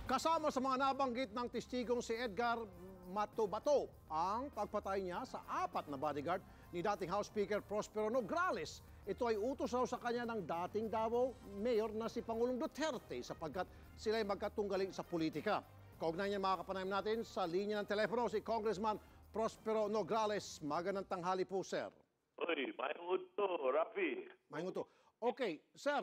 Kasama sa mga nabanggit ng testigong si Edgar Matubato ang pagpatay niya sa 4 na bodyguard ni dating House Speaker Prospero Nograles. Ito ay utos raw sa kanya ng dating Davao Mayor na si Pangulong Duterte sapagkat sila ay magkatunggaling sa politika. Kaugnay niya mga kapanayam natin sa linya ng telepono si Congressman Prospero Nograles. Magandang tanghali po, sir. Uy, mayroon to, Rafi. Mayroon to. Okay, sir,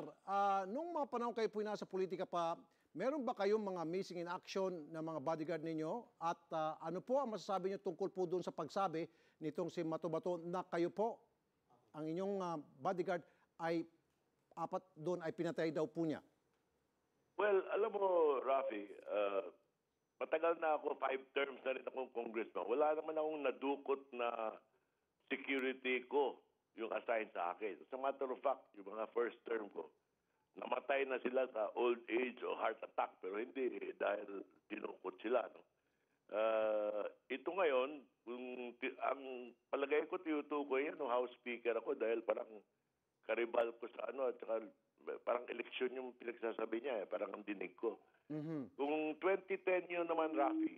nung mga panahon kayo po nasa politika pa, meron ba kayong mga missing in action na mga bodyguard ninyo? At ano po ang masasabi niyo tungkol po doon sa pagsabi nitong si Matubato na kayo po, ang inyong bodyguard ay 4 doon ay pinatay daw po niya? Well, alam mo, Rafi, matagal na ako, 5 terms na rin akong congressman. Wala naman akong nadukot na security ko yung assign sa akin. As a matter of fact, yung mga first term ko, namatay na sila sa old age o heart attack, pero hindi dahil dinukot sila. No? Ito ngayon, ang palagay ko tinutukoy yan, no, House Speaker ako dahil parang karibal ko sa at saka parang eleksyon yung pinagsasabi niya, parang ang dinig ko. Kung 2010 yun naman, Rafi,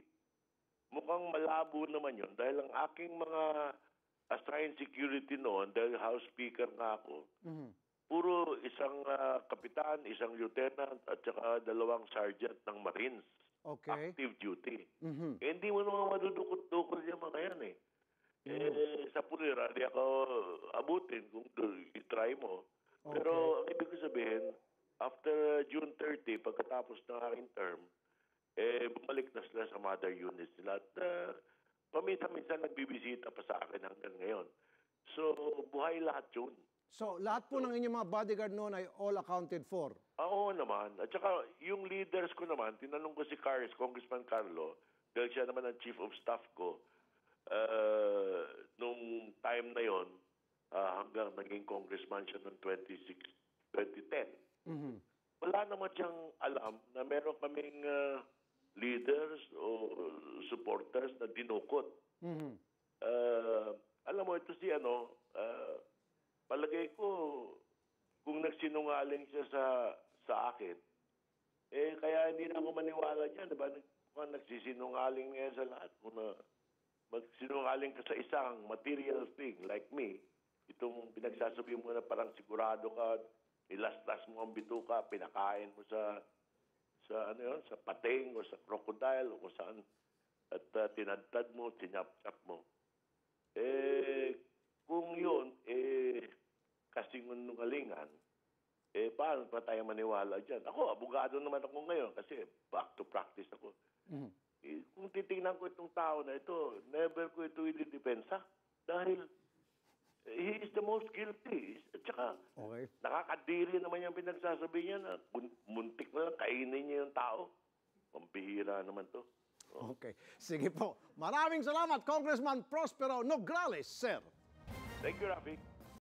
mukhang malabo naman yun dahil ang aking mga assigned security noon, dahil House Speaker nga ako, puro isang kapitan, isang lieutenant, at saka 2 sergeant ng Marines. Okay. Active duty. Hindi mo naman madudukot-dukot yung mga yan eh. Sa pulira, di ako abutin kung i-try mo. Okay. Pero ang ibig ko sabihin, after June 30, pagkatapos ng aking term, bumalik na sila sa mother units nila. At paminsan-minsan nagbibisita pa sa akin hanggang ngayon. So, buhay lahat yun. So, lahat po ng inyong mga bodyguard noon ay all accounted for? Oo naman. At saka, yung leaders ko naman, tinanong ko si Congressman Carlo, dahil siya naman ang chief of staff ko, nung time na yon hanggang naging congressman siya noong 2010. Wala naman siyang alam na meron kaming leaders o supporters na dinukot. Alam mo, ito si palagay ko, kung nagsinungaling siya sa akin, kaya hindi na ako maniwala dyan. Diba? Kung nagsisinungaling niya sa lahat. Kung magsinungaling ka sa isang material thing like me, itong pinagsasabi mo na parang sigurado ka, ilastas mo ang bituka, pinakain mo sa pating o sa crocodile o kung saan, at tinadtad mo, tinyap-chap mo. Kung yun, kasinungalingan, paano pa tayo maniwala dyan? Ako, abogado naman ako ngayon kasi back to practice ako. Kung titingnan ko itong tao na ito, never ko ito ilidepensa dahil he is the most guilty. At saka, nakakadiri naman yung pinagsasabi niya na muntik na lang, kainin niya yung tao. Pambihira naman to. Okay. Sige po. Maraming salamat, Congressman Prospero Nograles, sir. Thank you, Rafi.